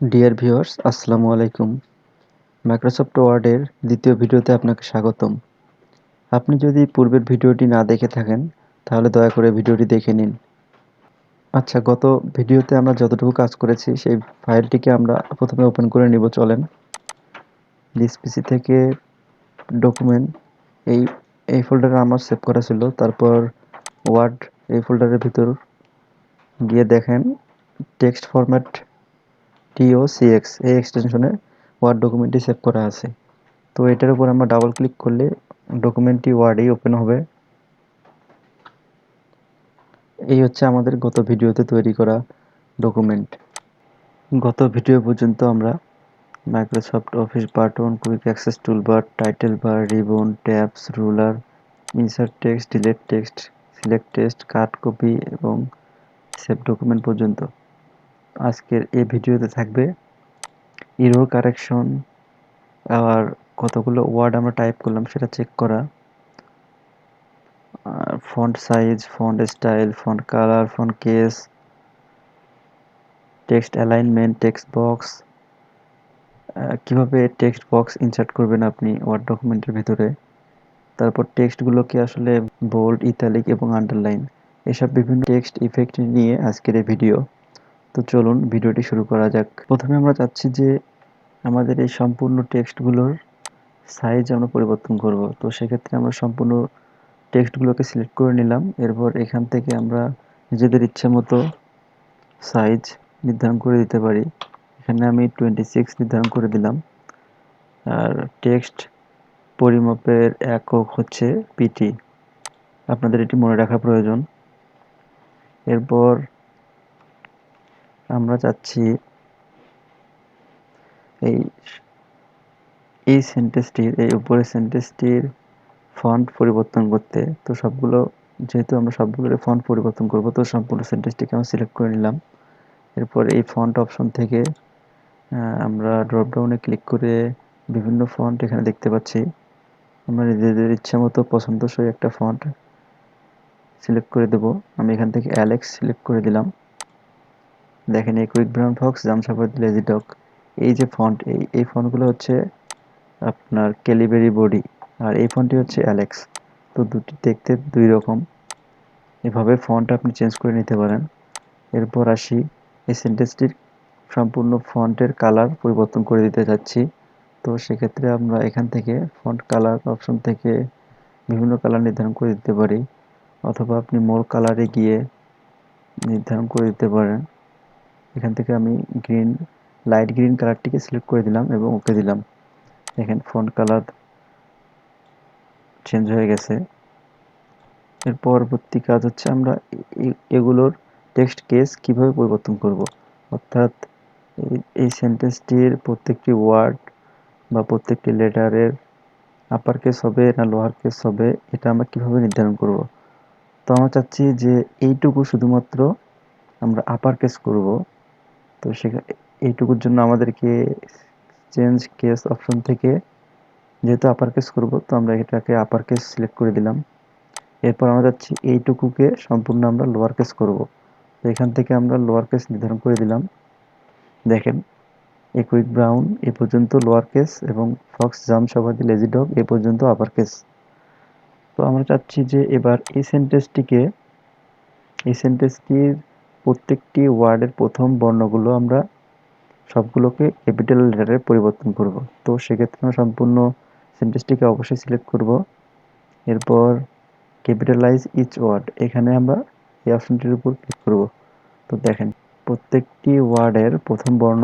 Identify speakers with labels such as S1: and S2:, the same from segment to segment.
S1: Dear viewers, আসসালামু আলাইকুম। Microsoft ওয়ার্ডের দ্বিতীয় ভিডিওতে আপনাকে স্বাগতম। আপনি যদি পূর্বের ভিডিওটি না দেখে থাকেন, তাহলে দয়া করে ভিডিওটি দেখে নিন। আচ্ছা, গত ভিডিওতে আমরা যতটুকু কাজ করেছি সেই ফাইলটিকে আমরা প্রথমে ওপেন করে নিব। চলেন, দিস পিসি থেকে ডকুমেন্ট এই এই ফোল্ডারে আমার সেভ করা ছিল। তারপর ওয়ার্ড এই ফোল্ডারের ভিতর গিয়ে দেখেন টেক্সট ফরম্যাট TOCX এই এক্সটেনশনে ওয়ার্ড ডকুমেন্টটি সেভ করা আছে। তো এটার উপর আমরা ডাবল ক্লিক করলে ডকুমেন্টটি ওয়ার্ডেই ওপেন হবে। এই হচ্ছে আমাদের গত ভিডিওতে তৈরি করা ডকুমেন্ট। গত ভিডিও পর্যন্ত আমরা Microsoft office button, quick access toolbar, title bar, ribbon, tabs, ruler, insert text, delete text, select text, cut copy এবং সেভ ডকুমেন্ট পর্যন্ত। আজকের এই ভিডিওতে থাকবে এরর কারেকশন, আর কতগুলো ওয়ার্ড আমরা টাইপ করলাম সেটা চেক করা, font size, font style, font colour, font case, text alignment, text box, কিভাবে টেক্সট বক্স ইনসার্ট করবেন আপনি ওয়ার্ড ডকুমেন্টের ভিতরে, তারপর টেক্সটগুলোকে আসলে বোল্ড, ইতালিক এবং আন্ডারলাইন এসব বিভিন্ন টেক্সট ইফেক্ট নিয়ে আজকের এই ভিডিও। তো চলুন ভিডিওটি শুরু করা যাক। প্রথমে আমরা চাচ্ছি যে আমাদের এই সম্পূর্ণ টেক্সটগুলোর সাইজ আমরা পরিবর্তন করব। তো সেক্ষেত্রে আমরা সম্পূর্ণ টেক্সটগুলোকে সিলেক্ট করে নিলাম। এরপর এখান থেকে আমরা নিজেদের ইচ্ছে মতো সাইজ নির্ধারণ করে দিতে পারি। এখানে আমি 26 নির্ধারণ করে দিলাম। আর টেক্সট পরিমাপের একক হচ্ছে পিটি, আপনাদের এটি মনে রাখা প্রয়োজন। এরপর আমরা চাচ্ছি এই এই সেন্টেন্সটির, এই উপরের সেন্টেন্সটির ফন্ট পরিবর্তন করতে। তো যেহেতু আমরা সবগুলোর ফন্ট পরিবর্তন করব, তো সম্পূর্ণ সেন্টেন্সটিকে আমরা সিলেক্ট করে নিলাম। এরপর এই ফন্ট অপশন থেকে আমরা ড্রপ ডাউনে ক্লিক করে বিভিন্ন ফন্ট এখানে দেখতে পাচ্ছি। আমরা নিজেদের ইচ্ছা মতো পছন্দসই একটা ফন্ট সিলেক্ট করে দেব। আমি এখান থেকে অ্যালেক্স সিলেক্ট করে দিলাম। দেখেন, এই কুইক ব্রাউন ফক্স, জামশাপাদ, লেজি ডগ, এই যে ফন্ট, এই ফন্টগুলো হচ্ছে আপনার ক্যালিবেরি বডি, আর এই ফন্টটি হচ্ছে অ্যালেক্স। তো দুটি দেখতে দুই রকম, এভাবে ফন্ট আপনি চেঞ্জ করে নিতে পারেন। এরপর আসি এই সেন্টেন্সটির সম্পূর্ণ ফন্টের কালার পরিবর্তন করে দিতে যাচ্ছি। তো সেক্ষেত্রে আমরা এখান থেকে ফন্ট কালার অপশন থেকে বিভিন্ন কালার নির্ধারণ করে দিতে পারি, অথবা আপনি মোর কালারে গিয়ে নির্ধারণ করে দিতে পারেন। এখান থেকে আমি লাইট গ্রিন কালারটিকে সিলেক্ট করে দিলাম এবং ওকে দিলাম। দেখেন ফন্ট কালার চেঞ্জ হয়ে গেছে। এর পরবর্তী কাজ হচ্ছে আমরা এগুলোর টেক্সট কেস কিভাবে পরিবর্তন করব, অর্থাৎ এই সেন্টেন্সটির প্রত্যেকটি ওয়ার্ড বা প্রত্যেকটি লেটারের আপার কেস হবে না লোয়ার কেস হবে, এটা আমরা কিভাবে নির্ধারণ করব। তো আমরা চাচ্ছি যে এইটুকু শুধুমাত্র আমরা আপার কেস করব। তো এইটুকুর জন্য আমাদেরকে চেঞ্জ কেস অপশন থেকে, যেহেতু আপার কেস করব, তো আমরা এটাকে আপার কেস সিলেক্ট করে দিলাম। এরপর আমরা যাচ্ছি এইটুকুকে সম্পূর্ণ আমরা লোয়ার কেস করব। তো এখান থেকে আমরা লোয়ার কেস নির্ধারণ করে দিলাম। দেখেন, কুইক ব্রাউন এ পর্যন্ত লোয়ার কেস এবং ফক্স, জাম, সবাদি, লেজি ডগ এ পর্যন্ত আপার কেস। তো আমরা চাচ্ছি যে এবার এই সেন্টেন্সটির প্রত্যেকটি ওয়ার্ডের প্রথম বর্ণগুলো আমরা সবগুলোকে ক্যাপিটাল লেটারে পরিবর্তন করব। তো সেক্ষেত্রে আমরা সম্পূর্ণ সেন্টেন্সটিকে অবশ্যই সিলেক্ট করব। এরপর ক্যাপিটালাইজ ইচ ওয়ার্ড, এখানে আমরা এই অপশনটির উপর ক্লিক করব। তো দেখেন, প্রত্যেকটি ওয়ার্ডের প্রথম বর্ণ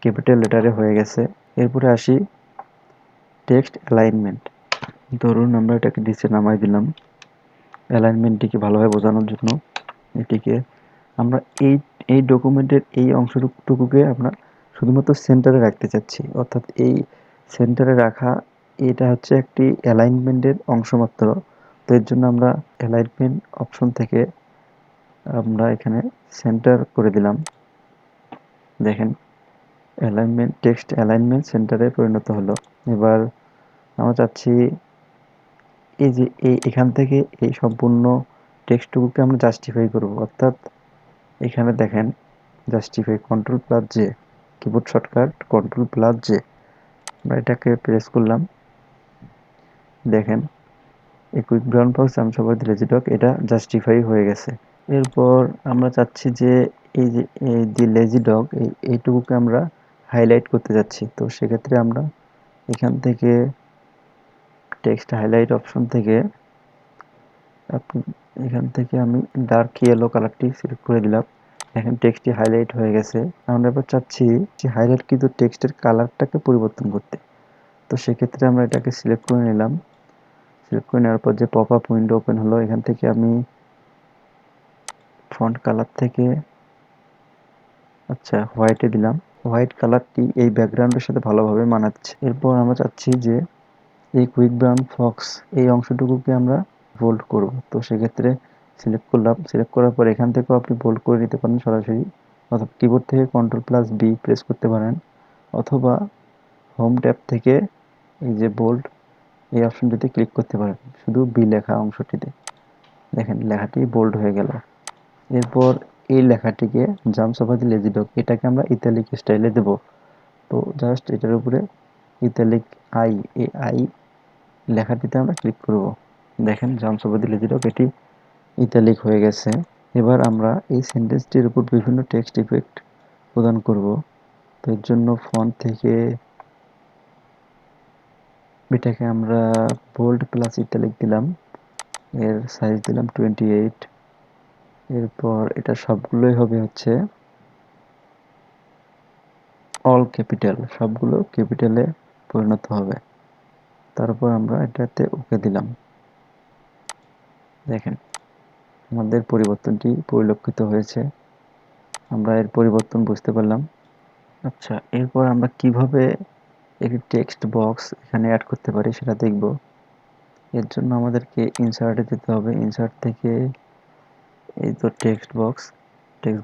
S1: ক্যাপিটাল লেটারে হয়ে গেছে। এরপরে আসি টেক্সট অ্যালাইনমেন্ট। ধরুন আমরা এটাকে নিচে নামাই দিলাম অ্যালাইনমেন্টটিকে ভালোভাবে বোঝানোর জন্য। এটিকে আমরা এই এই ডকুমেন্টের এই অংশটুকুকে আমরা শুধুমাত্র সেন্টারে রাখতে চাচ্ছি, অর্থাৎ এই সেন্টারে রাখা, এটা হচ্ছে একটি অ্যালাইনমেন্টের অংশ মাত্র। তো এর জন্য আমরা অ্যালাইনমেন্ট অপশন থেকে আমরা এখানে সেন্টার করে দিলাম। দেখেন, টেক্সট অ্যালাইনমেন্ট সেন্টারে পরিণত হলো। এবার আমরা চাচ্ছি এই যে এখান থেকে এই সম্পূর্ণ টেক্সটটুকুকে আমরা জাস্টিফাই করব, অর্থাৎ এখানে দেখেন justify, control plus J, keyboard shortcut Ctrl+J। আমরা এটাকে প্রেস করলাম, দেখেন এই কুইক ব্রাউন বক্স আমি সবাই লেজি ডগ এটা জাস্টিফাই হয়ে গেছে। এরপর আমরা চাচ্ছি যে এই যে লেজি ডগ এইটুকুকে আমরা হাইলাইট করতে যাচ্ছি। তো সেক্ষেত্রে আমরা এখান থেকে টেক্সট হাইলাইট অপশন থেকে এখান থেকে আমি ডার্ক ইয়েলো কালারটি সিলেক্ট করে দিলাম। এখন টেক্সটটি হাইলাইট হয়ে গেছে। আমরা এবার চাচ্ছি যে হাইলাইট কিন্তু টেক্সটের কালারটাকে পরিবর্তন করতে। তো সেক্ষেত্রে আমরা এটাকে সিলেক্ট করে নিলাম। সিলেক্ট করে নেওয়ার পর যে পপ আপ উইন্ডো ওপেন হলো, এখান থেকে আমি ফন্ট কালার থেকে আচ্ছা হোয়াইটে দিলাম। হোয়াইট কালারটি এই ব্যাকগ্রাউন্ডের সাথে ভালোভাবে মানাচ্ছে। এরপর আমরা চাচ্ছি যে এই কুইক ব্রাউন ফক্স এই অংশটুকুকে আমরা বোল্ড করব। তো সেক্ষেত্রে সিলেক্ট করলাম। সিলেক্ট করার পর এখান থেকেও আপনি বোল্ড করে নিতে পারেন সরাসরি, অথবা কিবোর্ড থেকে Ctrl+B প্রেস করতে পারেন, অথবা হোম ট্যাব থেকে এই যে বোল্ড এই অপশনটিতে ক্লিক করতে পারেন শুধু বি লেখা অংশটিতে। দেখেন লেখাটি বোল্ড হয়ে গেল। এরপর এই লেখাটিকে jumps over the lazy dog এটাকে আমরা ইতালিক স্টাইলে দেব। তো জাস্ট এটার উপরে ইতালিক আই এই আই লেখাটিতে আমরা ক্লিক করব। দেখেন jumps over the lazy dog এটি ইতালিক হয়ে গেছে। এবার আমরা এই সেন্টেন্সটির উপর বিভিন্ন টেক্সট ইফেক্ট প্রদান করব। তো এর জন্য ফন্ট থেকে এটাকে আমরা বোল্ড প্লাস ইতালিক দিলাম, এর সাইজ দিলাম 28। এরপর এটা সবগুলোই হবে হচ্ছে অল ক্যাপিটাল, সবগুলো ক্যাপিটালে পরিণত হবে। তারপর আমরা এটাতে ওকে দিলাম। দেখেন আমাদের পরিবর্তনটি পরিলক্ষিত হয়েছে, আমরা এর পরিবর্তন বুঝতে পারলাম। আচ্ছা, এরপর আমরা কিভাবে একটি টেক্সট বক্স এখানে অ্যাড করতে পারি সেটা দেখব। এর জন্য আমাদেরকে ইনসার্টে যেতে হবে। ইনসার্ট থেকে এই তো টেক্সট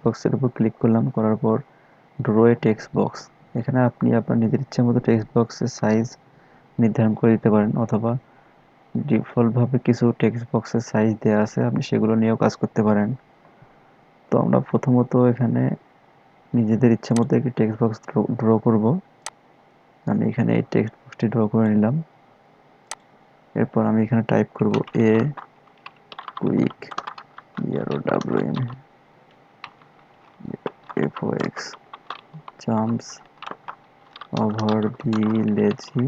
S1: বক্সের উপর ক্লিক করলাম, করার পর ড্র এ টেক্সট বক্স। এখানে আপনি আপনার নিজের ইচ্ছে মতো টেক্সট বক্সের সাইজ নির্ধারণ করে দিতে পারেন, অথবা ডিফল্টভাবে কিছু টেক্সট বক্সের সাইজ দেওয়া আছে, আপনি সেগুলো নিয়েও কাজ করতে পারেন। তো আমরা প্রথমত এখানে নিজেদের ইচ্ছে মতো একটি টেক্সট বক্স ড্র করব। আমি এখানে এই টেক্সট বক্সটি ড্র করে নিলাম। এরপর আমি এখানে টাইপ করব a quick EROWN FOX jumps over the lazy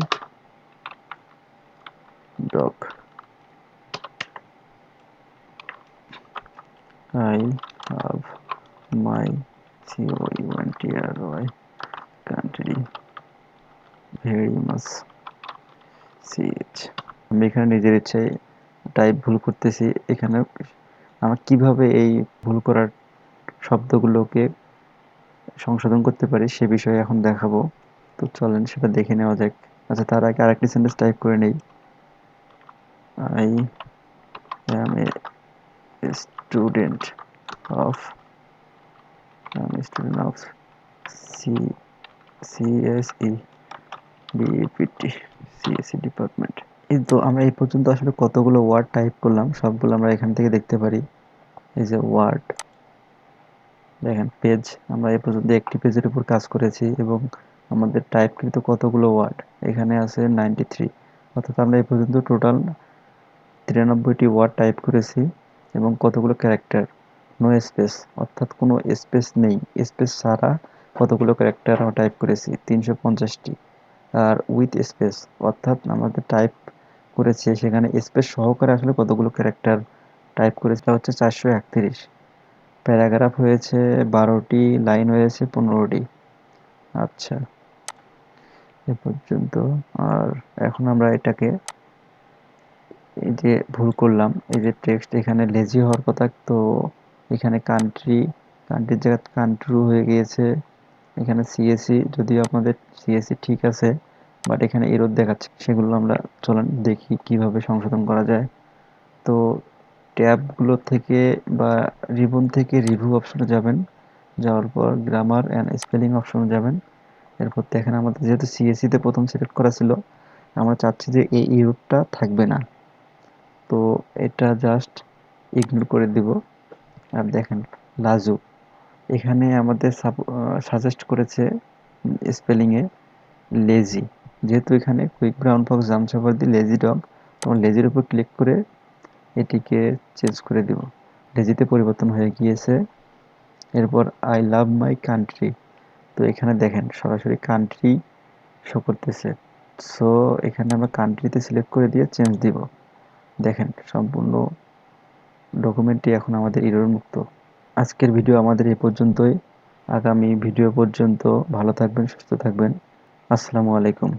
S1: dog. I have my COUNTRY country very much CH। আমি এখানে নিজের ইচ্ছায় টাইপ ভুল করতেছি। এখানে আমরা কিভাবে এই ভুল করার শব্দগুলোকে সংশোধন করতে পারি সে বিষয়ে এখন দেখাবো। তো চলেন সেটা দেখে নেওয়া যাক। আচ্ছা, তার আগে আরেকটি সেন্টেন্স টাইপ করে নেই। I am a student of CSE DPT CSE department. এই তো আমরা এই পর্যন্ত আসলে কতগুলো ওয়ার্ড টাইপ করলাম সবগুলো আমরা এখান থেকে দেখতে পারি। এই যে ওয়ার্ড, দেখেন পেজ, আমরা এই পর্যন্ত একটি পেজের উপর কাজ করেছি এবং আমাদের টাইপকৃত কতগুলো ওয়ার্ড এখানে আছে 93। অর্থাৎ আমরা এই পর্যন্ত টোটাল 93টি ওয়ার্ড টাইপ করেছি এবং কতগুলো ক্যারেক্টার, নো স্পেস অর্থাৎ কোনো স্পেস নেই, স্পেস ছাড়া কতগুলো ক্যারেক্টার আমরা টাইপ করেছি 350টি। আর উইথ স্পেস অর্থাৎ আমাদের টাইপ করেছে সেখানে স্পেস সহকারে আসলে কতগুলো ক্যারেক্টার টাইপ করেছে হচ্ছে 431। প্যারাগ্রাফ হয়েছে 12টি, লাইন হয়েছে 15টি। আচ্ছা, এ পর্যন্ত। আর এখন আমরা এটাকে এই যে ভুল করলাম, এই যে টেক্সট এখানে লেজি হওয়ার কথা, তো এখানে কান্ট্রির জায়গায় কান্ট্রু হয়ে গিয়েছে। এখানে সিএসি, যদিও আপনাদের সিএসি ঠিক আছে, বাট এখানে এরর দেখাচ্ছে। সেগুলো আমরা চলেন দেখি কিভাবে সংশোধন করা যায়। তো ট্যাবগুলো থেকে বা রিবন থেকে রিভিউ অপশনে যাবেন, যাওয়ার পর গ্রামার অ্যান্ড স্পেলিং অপশনে যাবেন। এরপর দেখেন আমাদের যেহেতু সিএসিতে প্রথম সিলেক্ট করা ছিল, আমরা চাচ্ছি যে এই এররটা থাকবে না, তো এটা জাস্ট ইগনোর করে দিব। আর দেখেন লাজু এখানে আমাদের সাজেস্ট করেছে স্পেলিংয়ে লেজি, যেহেতু এখানে quick brown Fox jumps over the lazy dog, তখন লেজির উপর ক্লিক করে এটিকে চেঞ্জ করে দিব। লেজিতে পরিবর্তন হয়ে গিয়েছে। এরপর আই লাভ মাই কান্ট্রি, তো এখানে দেখেন সরাসরি কান্ট্রি শো করতেছে। সো এখানে আমরা কান্ট্রিতে সিলেক্ট করে দিয়ে চেঞ্জ দিব। দেখেন সম্পূর্ণ ডকুমেন্টটি এখন আমাদের এরর মুক্ত। আজকের ভিডিও আমাদের এই পর্যন্তই। আগামী ভিডিও পর্যন্ত ভালো থাকবেন, সুস্থ থাকবেন। আসসালামু আলাইকুম।